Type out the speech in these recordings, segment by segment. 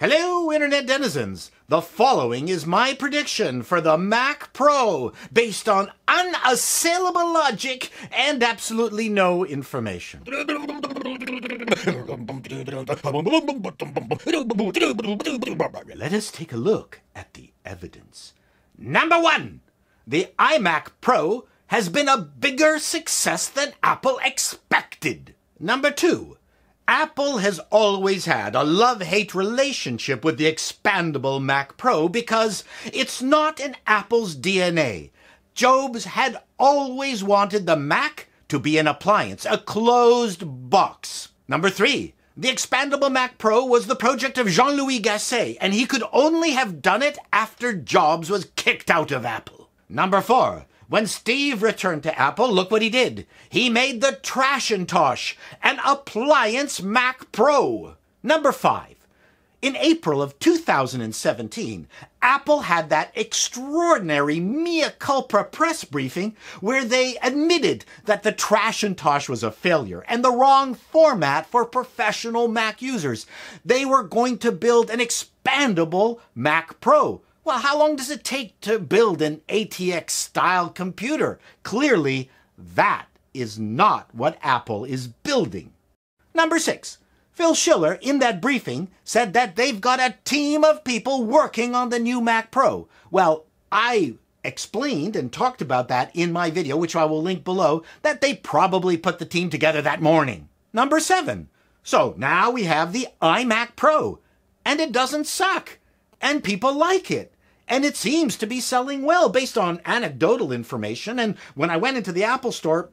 Hello, Internet denizens. The following is my prediction for the MacPro, based on unassailable logic and absolutely no information. Let us take a look at the evidence. Number 1. The iMacPro has been a bigger success than Apple expected. Number 2. Apple has always had a love-hate relationship with the expandable Mac Pro because it's not in Apple's DNA. Jobs had always wanted the Mac to be an appliance, a closed box. Number 3. The expandable Mac Pro was the project of Jean-Louis Gasset, and he could only have done it after Jobs was kicked out of Apple. Number 4. When Steve returned to Apple, look what he did. He made the Trashintosh, an appliance Mac Pro. Number 5. In April of 2017, Apple had that extraordinary mea culpa press briefing where they admitted that the Trashintosh was a failure and the wrong format for professional Mac users. They were going to build an expandable Mac Pro. Well, how long does it take to build an ATX-style computer? Clearly, that is not what Apple is building. Number 6. Phil Schiller, in that briefing, said that they've got a team of people working on the new Mac Pro. Well, I explained and talked about that in my video, which I will link below, that they probably put the team together that morning. Number 7. So now we have the iMac Pro, and it doesn't suck, and people like it. And it seems to be selling well based on anecdotal information. And when I went into the Apple store,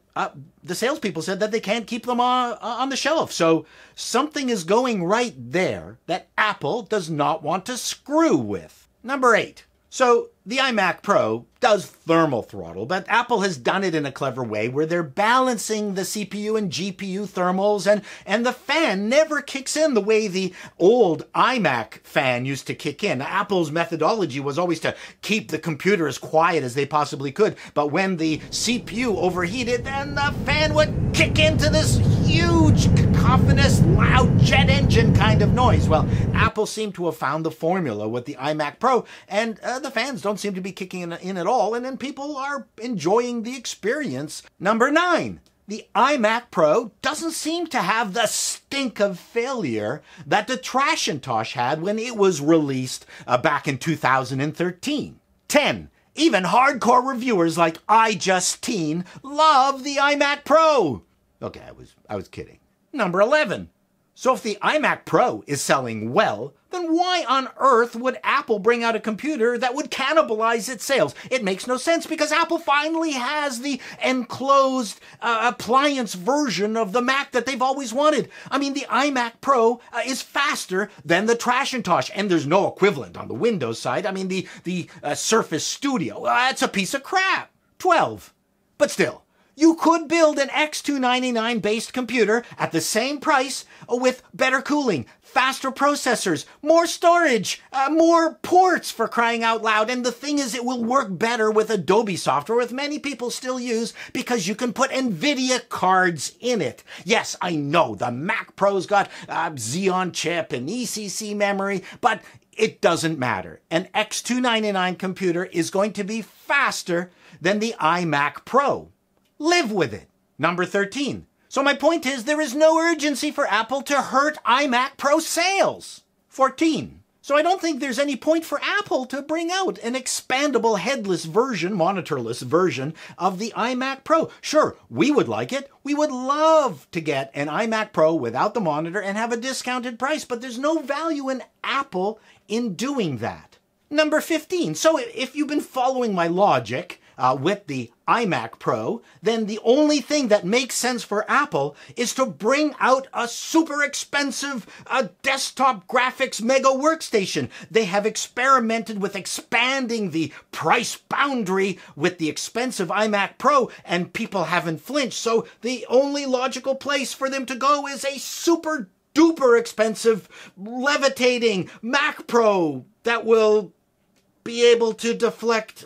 the salespeople said that they can't keep them on the shelf. So something is going right there that Apple does not want to screw with. Number 8. So the iMac Pro does thermal throttle, but Apple has done it in a clever way where they're balancing the CPU and GPU thermals, and the fan never kicks in the way the old iMac fan used to kick in. Apple's methodology was always to keep the computer as quiet as they possibly could, but when the CPU overheated, then the fan would kick into this huge, cacophonous, loud jet engine kind of noise. Well, Apple seemed to have found the formula with the iMac Pro, and the fans don't seem to be kicking in at all, and then people are enjoying the experience. Number 9. The iMac Pro doesn't seem to have the stink of failure that the Trashintosh had when it was released back in 2013. 10. Even hardcore reviewers like iJustine love the iMac Pro. Okay, I was kidding. Number 11. So if the iMac Pro is selling well, then why on earth would Apple bring out a computer that would cannibalize its sales? It makes no sense because Apple finally has the enclosed appliance version of the Mac that they've always wanted. I mean, the iMac Pro is faster than the Trashintosh, and there's no equivalent on the Windows side. I mean, the Surface Studio, that's a piece of crap. 12. But still, you could build an X299-based computer at the same price with better cooling, faster processors, more storage, more ports for crying out loud. And the thing is, it will work better with Adobe software, which many people still use because you can put NVIDIA cards in it. Yes, I know the Mac Pro's got Xeon chip and ECC memory, but it doesn't matter. An X299 computer is going to be faster than the iMac Pro. Live with it. Number 13. So my point is, there is no urgency for Apple to hurt iMac Pro sales. 14. So I don't think there's any point for Apple to bring out an expandable headless version, monitorless version of the iMac Pro. Sure, we would like it. We would love to get an iMac Pro without the monitor and have a discounted price, but there's no value in Apple in doing that. Number 15. So if you've been following my logic, with the iMac Pro, then the only thing that makes sense for Apple is to bring out a super expensive desktop graphics mega workstation. They have experimented with expanding the price boundary with the expensive iMac Pro, and people haven't flinched. So the only logical place for them to go is a super duper expensive levitating Mac Pro that will be able to deflect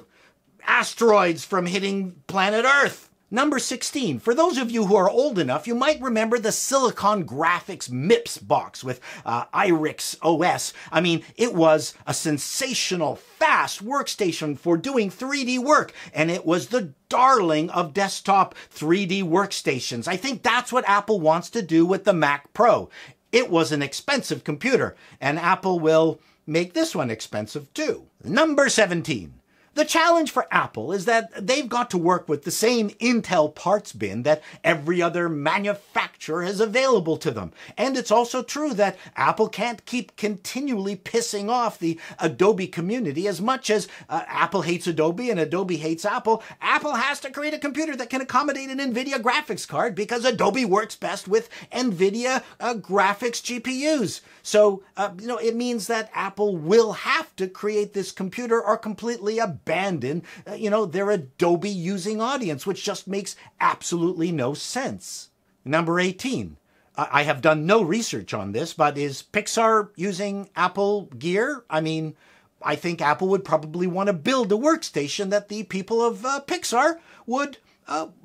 asteroids from hitting planet Earth. Number 16. For those of you who are old enough, you might remember the Silicon Graphics MIPS box with iRix OS. I mean, it was a sensational, fast workstation for doing 3D work, and it was the darling of desktop 3D workstations. I think that's what Apple wants to do with the Mac Pro. It was an expensive computer, and Apple will make this one expensive too. Number 17. The challenge for Apple is that they've got to work with the same Intel parts bin that every other manufacturer has available to them. And it's also true that Apple can't keep continually pissing off the Adobe community. As much as Apple hates Adobe and Adobe hates Apple, Apple has to create a computer that can accommodate an NVIDIA graphics card because Adobe works best with NVIDIA graphics GPUs. So, it means that Apple will have to create this computer or completely abandon, their Adobe using audience, which just makes absolutely no sense. Number 18. I have done no research on this, but is Pixar using Apple gear? I mean, I think Apple would probably want to build a workstation that the people of Pixar would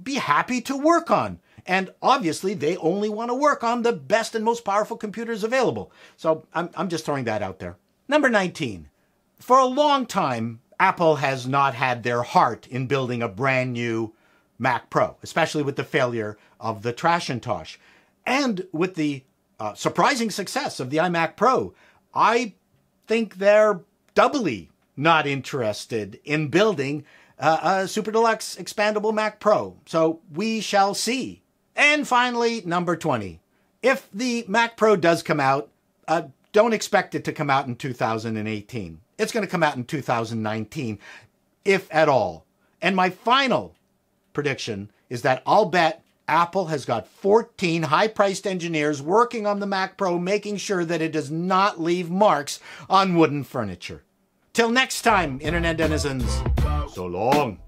be happy to work on. And obviously, they only want to work on the best and most powerful computers available. So I'm just throwing that out there. Number 19. For a long time, Apple has not had their heart in building a brand new Mac Pro, especially with the failure of the Trashintosh. And with the surprising success of the iMac Pro, I think they're doubly not interested in building a super deluxe expandable Mac Pro. So we shall see. And finally, number 20. If the Mac Pro does come out, don't expect it to come out in 2018. It's going to come out in 2019, if at all. And my final prediction is that I'll bet Apple has got 14 high-priced engineers working on the Mac Pro, making sure that it does not leave marks on wooden furniture. Till next time, Internet denizens, so long.